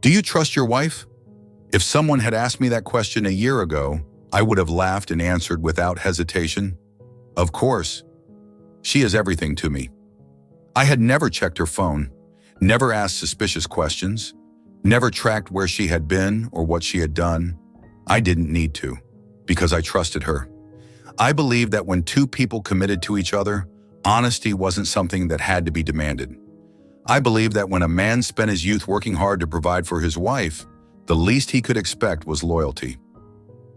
Do you trust your wife? If someone had asked me that question a year ago, I would have laughed and answered without hesitation. Of course. She is everything to me. I had never checked her phone, never asked suspicious questions, never tracked where she had been or what she had done. I didn't need to, because I trusted her. I believed that when two people committed to each other, honesty wasn't something that had to be demanded. I believed that when a man spent his youth working hard to provide for his wife, the least he could expect was loyalty.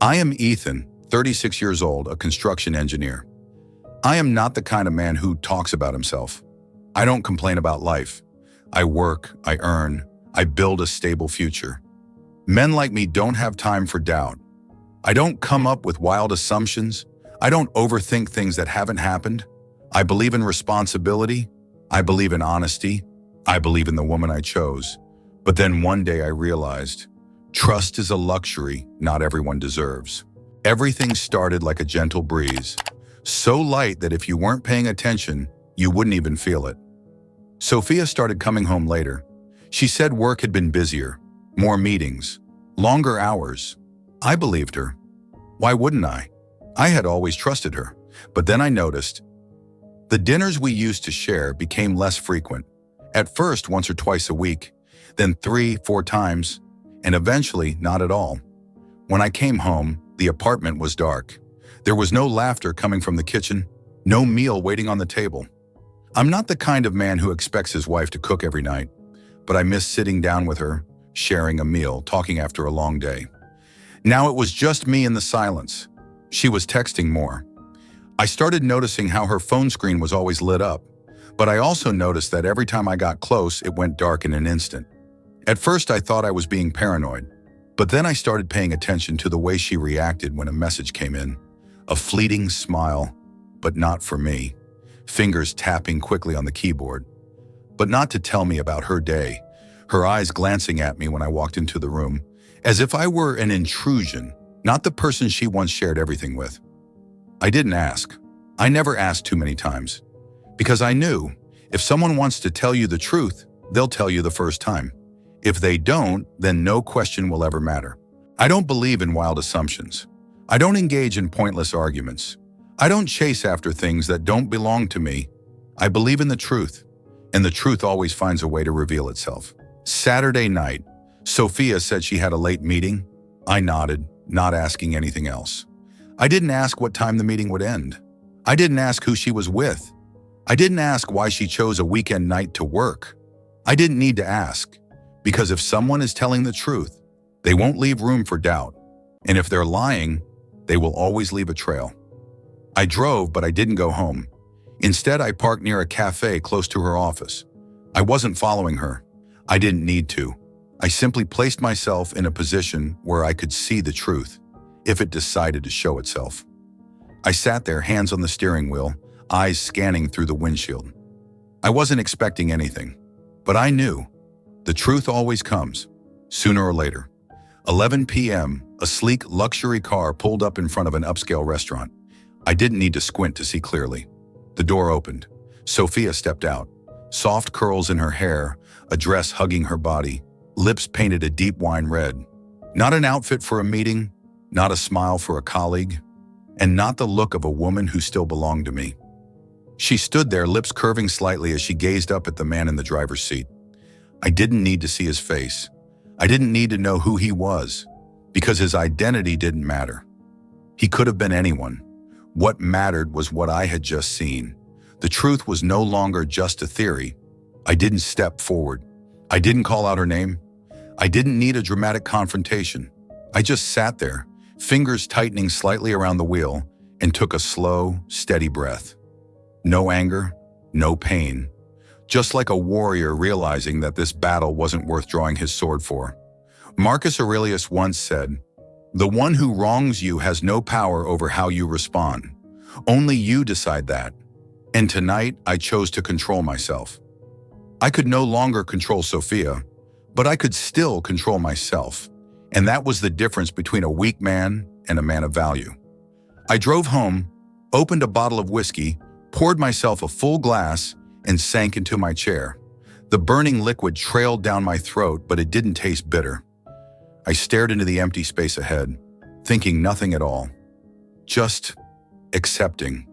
I am Ethan, 36 years old, a construction engineer. I am not the kind of man who talks about himself. I don't complain about life. I work, I earn, I build a stable future. Men like me don't have time for doubt. I don't come up with wild assumptions. I don't overthink things that haven't happened. I believe in responsibility. I believe in honesty. I believe in the woman I chose. But then one day I realized, trust is a luxury not everyone deserves. Everything started like a gentle breeze, so light that if you weren't paying attention, you wouldn't even feel it. Sophia started coming home later. She said work had been busier, more meetings, longer hours. I believed her. Why wouldn't I? I had always trusted her. But then I noticed the dinners we used to share became less frequent. At first, once or twice a week, then 3-4 times, and eventually not at all. When I came home, the apartment was dark. There was no laughter coming from the kitchen, no meal waiting on the table. I'm not the kind of man who expects his wife to cook every night, but I miss sitting down with her, sharing a meal, talking after a long day. Now it was just me in the silence. She was texting more. I started noticing how her phone screen was always lit up, but I also noticed that every time I got close, it went dark in an instant. At first, I thought I was being paranoid, but then I started paying attention to the way she reacted when a message came in. A fleeting smile, but not for me. Fingers tapping quickly on the keyboard, but not to tell me about her day. Her eyes glancing at me when I walked into the room, as if I were an intrusion, not the person she once shared everything with. I didn't ask. I never asked too many times, because I knew if someone wants to tell you the truth, they'll tell you the first time. If they don't, then no question will ever matter. I don't believe in wild assumptions. I don't engage in pointless arguments. I don't chase after things that don't belong to me. I believe in the truth, and the truth always finds a way to reveal itself. Saturday night, Sophia said she had a late meeting. I nodded, not asking anything else. I didn't ask what time the meeting would end. I didn't ask who she was with. I didn't ask why she chose a weekend night to work. I didn't need to ask, because if someone is telling the truth, they won't leave room for doubt. And if they're lying, they will always leave a trail. I drove, but I didn't go home. Instead, I parked near a cafe close to her office. I wasn't following her. I didn't need to. I simply placed myself in a position where I could see the truth, if it decided to show itself. I sat there, hands on the steering wheel, eyes scanning through the windshield. I wasn't expecting anything, but I knew the truth always comes, sooner or later. 11 p.m., a sleek luxury car pulled up in front of an upscale restaurant. I didn't need to squint to see clearly. The door opened. Sophia stepped out, soft curls in her hair, a dress hugging her body, lips painted a deep wine red. Not an outfit for a meeting, not a smile for a colleague, and not the look of a woman who still belonged to me. She stood there, lips curving slightly as she gazed up at the man in the driver's seat. I didn't need to see his face. I didn't need to know who he was, because his identity didn't matter. He could have been anyone. What mattered was what I had just seen. The truth was no longer just a theory. I didn't step forward. I didn't call out her name. I didn't need a dramatic confrontation. I just sat there, fingers tightening slightly around the wheel, and took a slow, steady breath. No anger, no pain. Just like a warrior realizing that this battle wasn't worth drawing his sword for. Marcus Aurelius once said, "The one who wrongs you has no power over how you respond. Only you decide that." And tonight, I chose to control myself. I could no longer control Sophia, but I could still control myself. And that was the difference between a weak man and a man of value. I drove home, opened a bottle of whiskey, poured myself a full glass, and sank into my chair. The burning liquid trailed down my throat, but it didn't taste bitter. I stared into the empty space ahead, thinking nothing at all. Just accepting.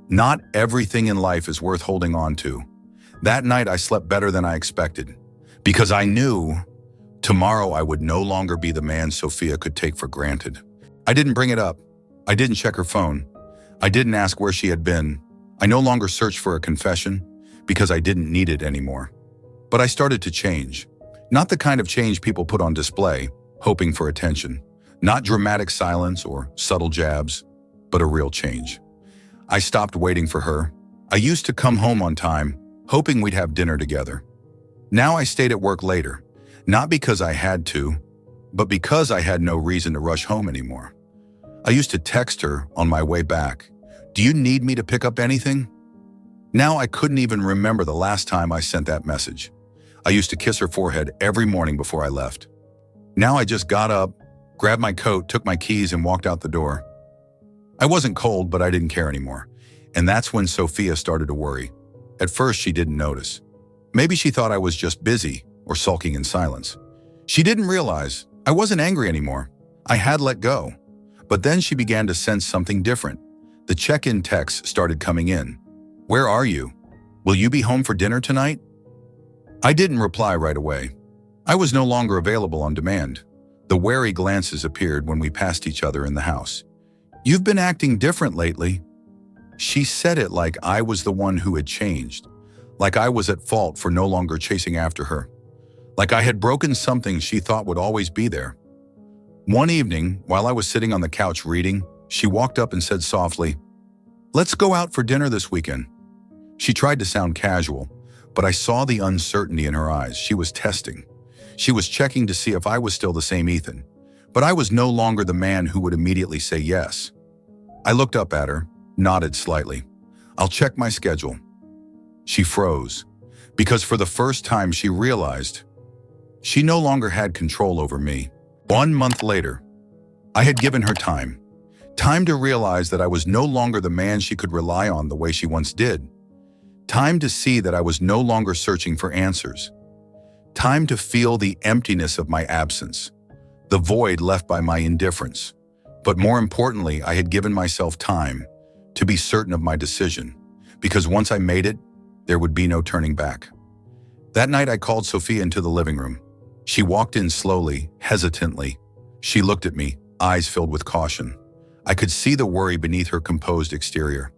Not everything in life is worth holding on to. That night I slept better than I expected, because I knew tomorrow I would no longer be the man Sophia could take for granted. I didn't bring it up. I didn't check her phone. I didn't ask where she had been. I no longer searched for a confession because I didn't need it anymore. But I started to change. Not the kind of change people put on display, hoping for attention. Not dramatic silence or subtle jabs, but a real change. I stopped waiting for her. I used to come home on time, hoping we'd have dinner together. Now I stayed at work later, not because I had to, but because I had no reason to rush home anymore. I used to text her on my way back, "Do you need me to pick up anything?" Now I couldn't even remember the last time I sent that message. I used to kiss her forehead every morning before I left. Now I just got up, grabbed my coat, took my keys, and walked out the door. I wasn't cold, but I didn't care anymore. And that's when Sophia started to worry. At first, she didn't notice. Maybe she thought I was just busy or sulking in silence. She didn't realize I wasn't angry anymore. I had let go. But then she began to sense something different. The check-in texts started coming in. "Where are you? Will you be home for dinner tonight?" I didn't reply right away. I was no longer available on demand. The wary glances appeared when we passed each other in the house. "You've been acting different lately." She said it like I was the one who had changed, like I was at fault for no longer chasing after her, like I had broken something she thought would always be there. One evening, while I was sitting on the couch reading, she walked up and said softly, "Let's go out for dinner this weekend." She tried to sound casual, but I saw the uncertainty in her eyes. She was testing. She was checking to see if I was still the same Ethan. But I was no longer the man who would immediately say yes. I looked up at her, nodded slightly. "I'll check my schedule." She froze, because for the first time she realized she no longer had control over me. 1 month later, I had given her time. Time to realize that I was no longer the man she could rely on the way she once did. Time to see that I was no longer searching for answers. Time to feel the emptiness of my absence, the void left by my indifference. But more importantly, I had given myself time to be certain of my decision, because once I made it, there would be no turning back. That night I called Sophia into the living room. She walked in slowly, hesitantly. She looked at me, eyes filled with caution. I could see the worry beneath her composed exterior.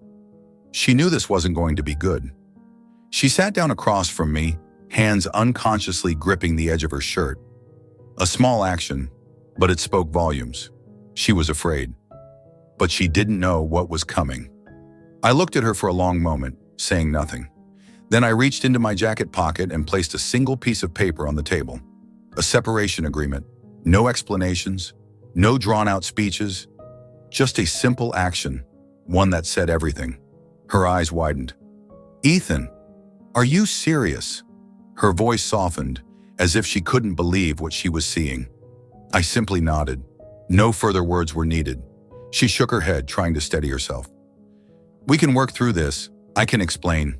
She knew this wasn't going to be good. She sat down across from me, hands unconsciously gripping the edge of her shirt. A small action, but it spoke volumes. She was afraid, but she didn't know what was coming. I looked at her for a long moment, saying nothing. Then I reached into my jacket pocket and placed a single piece of paper on the table. A separation agreement. No explanations, no drawn-out speeches, just a simple action, one that said everything. Her eyes widened. "Ethan, are you serious?" Her voice softened, as if she couldn't believe what she was seeing. I simply nodded. No further words were needed. She shook her head, trying to steady herself. "We can work through this. I can explain."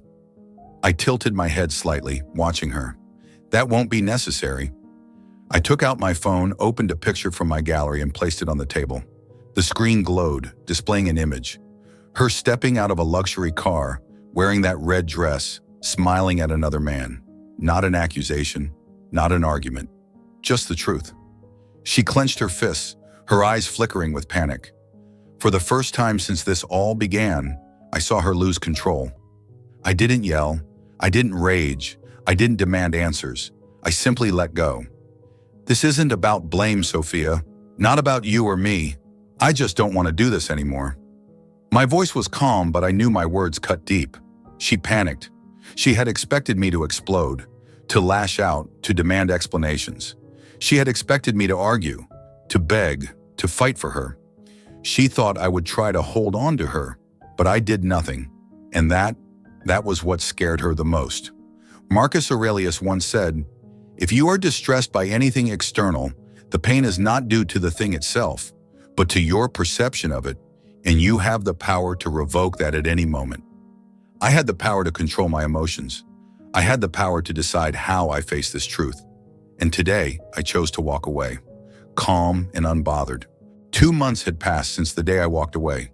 I tilted my head slightly, watching her. "That won't be necessary." I took out my phone, opened a picture from my gallery, and placed it on the table. The screen glowed, displaying an image. Her stepping out of a luxury car, wearing that red dress, smiling at another man. Not an accusation, not an argument, just the truth. She clenched her fists, her eyes flickering with panic. For the first time since this all began, I saw her lose control. I didn't yell, I didn't rage, I didn't demand answers. I simply let go. "This isn't about blame, Sophia. Not about you or me. I just don't want to do this anymore." My voice was calm, but I knew my words cut deep. She panicked. She had expected me to explode, to lash out, to demand explanations. She had expected me to argue, to beg, to fight for her. She thought I would try to hold on to her, but I did nothing. And that was what scared her the most. Marcus Aurelius once said, "If you are distressed by anything external, the pain is not due to the thing itself, but to your perception of it, and you have the power to revoke that at any moment." I had the power to control my emotions. I had the power to decide how I faced this truth. And today, I chose to walk away, calm and unbothered. 2 months had passed since the day I walked away.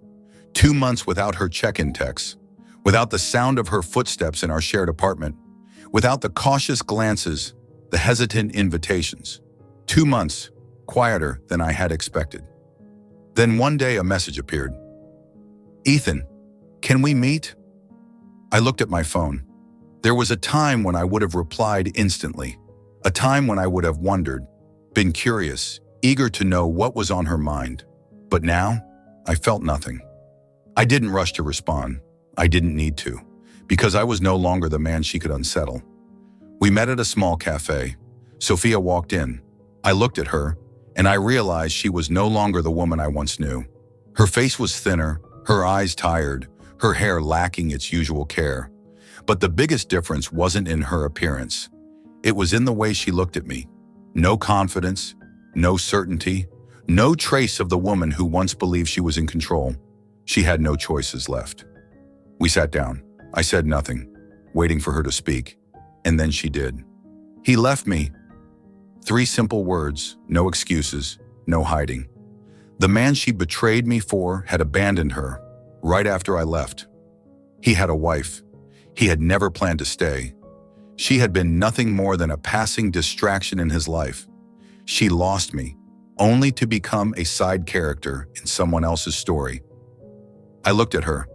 2 months without her check-in texts, without the sound of her footsteps in our shared apartment, without the cautious glances, the hesitant invitations. 2 months, quieter than I had expected. Then one day a message appeared. "Ethan, can we meet?" I looked at my phone. There was a time when I would have replied instantly, a time when I would have wondered, been curious, eager to know what was on her mind. But now, I felt nothing. I didn't rush to respond. I didn't need to, because I was no longer the man she could unsettle. We met at a small cafe. Sophia walked in. I looked at her, and I realized she was no longer the woman I once knew. Her face was thinner, her eyes tired, her hair lacking its usual care. But the biggest difference wasn't in her appearance. It was in the way she looked at me. No confidence, no certainty, no trace of the woman who once believed she was in control. She had no choices left. We sat down. I said nothing, waiting for her to speak, and then she did. "He left me." 3 simple words, no excuses, no hiding. The man she betrayed me for had abandoned her right after I left. He had a wife. He had never planned to stay. She had been nothing more than a passing distraction in his life. She lost me, only to become a side character in someone else's story. I looked at her.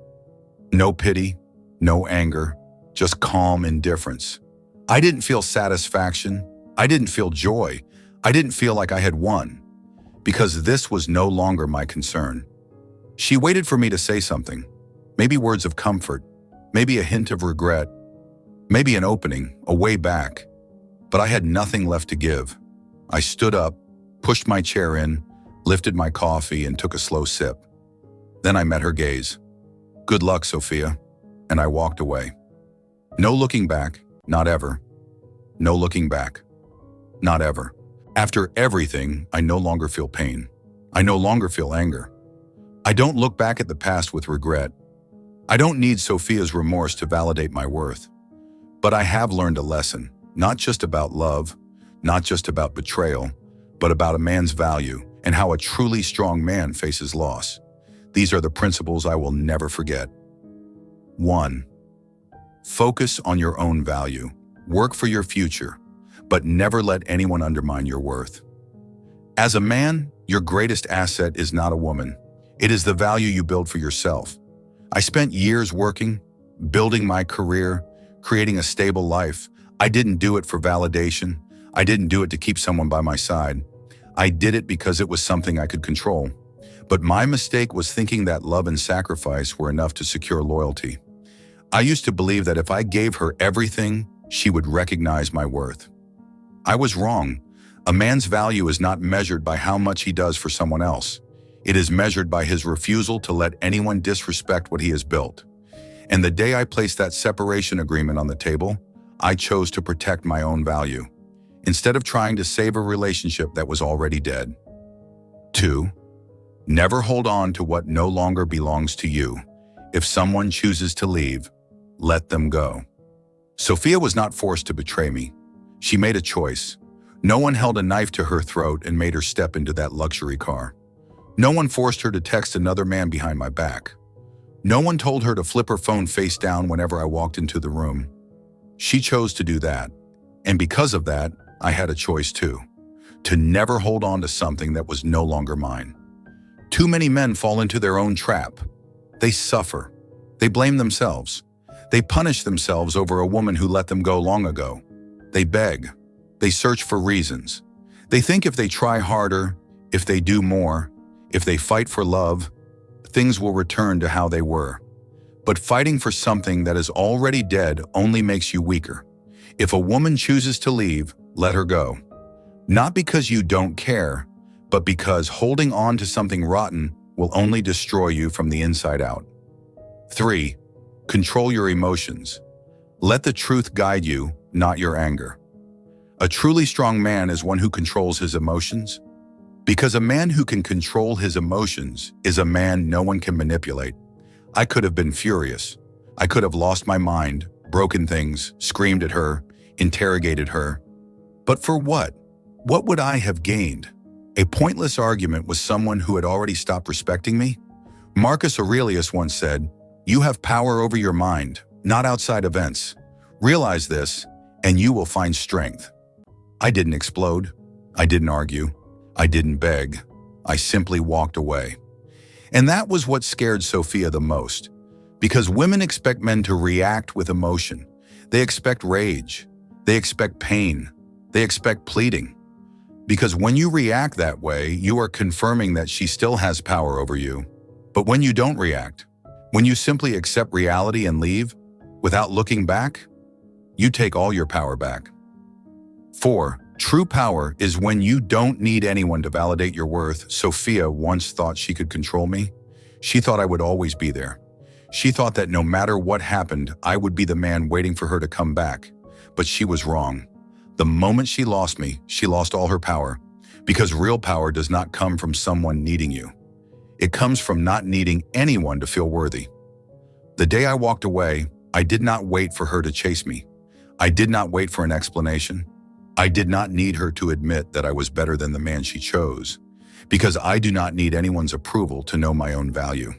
No pity, no anger, just calm indifference. I didn't feel satisfaction. I didn't feel joy. I didn't feel like I had won, because this was no longer my concern. She waited for me to say something, maybe words of comfort, maybe a hint of regret, maybe an opening, a way back. But I had nothing left to give. I stood up, pushed my chair in, lifted my coffee, and took a slow sip. Then I met her gaze. "Good luck, Sophia," and I walked away. No looking back, not ever. No looking back, not ever. After everything, I no longer feel pain. I no longer feel anger. I don't look back at the past with regret. I don't need Sophia's remorse to validate my worth. But I have learned a lesson, not just about love, not just about betrayal, but about a man's value and how a truly strong man faces loss. These are the principles I will never forget. 1. Focus on your own value. Work for your future, but never let anyone undermine your worth. As a man, your greatest asset is not a woman. It is the value you build for yourself. I spent years working, building my career, creating a stable life. I didn't do it for validation. I didn't do it to keep someone by my side. I did it because it was something I could control. But my mistake was thinking that love and sacrifice were enough to secure loyalty. I used to believe that if I gave her everything, she would recognize my worth. I was wrong. A man's value is not measured by how much he does for someone else. It is measured by his refusal to let anyone disrespect what he has built. And the day I placed that separation agreement on the table, I chose to protect my own value, instead of trying to save a relationship that was already dead. 2. Never hold on to what no longer belongs to you. If someone chooses to leave, let them go. Sophia was not forced to betray me. She made a choice. No one held a knife to her throat and made her step into that luxury car. No one forced her to text another man behind my back. No one told her to flip her phone face down whenever I walked into the room. She chose to do that. And because of that, I had a choice too. To never hold on to something that was no longer mine. Too many men fall into their own trap. They suffer. They blame themselves. They punish themselves over a woman who let them go long ago. They beg. They search for reasons. They think if they try harder, if they do more, if they fight for love, things will return to how they were. But fighting for something that is already dead only makes you weaker. If a woman chooses to leave, let her go. Not because you don't care, but because holding on to something rotten will only destroy you from the inside out. 3. Control your emotions. Let the truth guide you, not your anger. A truly strong man is one who controls his emotions, because a man who can control his emotions is a man no one can manipulate. I could have been furious. I could have lost my mind, broken things, screamed at her, interrogated her. But for what? What would I have gained? A pointless argument with someone who had already stopped respecting me? Marcus Aurelius once said, "You have power over your mind, not outside events. Realize this, and you will find strength." I didn't explode. I didn't argue. I didn't beg. I simply walked away. And that was what scared Sophia the most. Because women expect men to react with emotion. They expect rage. They expect pain. They expect pleading. Because when you react that way, you are confirming that she still has power over you. But when you don't react, when you simply accept reality and leave, without looking back, you take all your power back. 4. True power is when you don't need anyone to validate your worth. Sophia once thought she could control me. She thought I would always be there. She thought that no matter what happened, I would be the man waiting for her to come back. But she was wrong. The moment she lost me, she lost all her power. Because real power does not come from someone needing you. It comes from not needing anyone to feel worthy. The day I walked away, I did not wait for her to chase me. I did not wait for an explanation. I did not need her to admit that I was better than the man she chose, because I do not need anyone's approval to know my own value.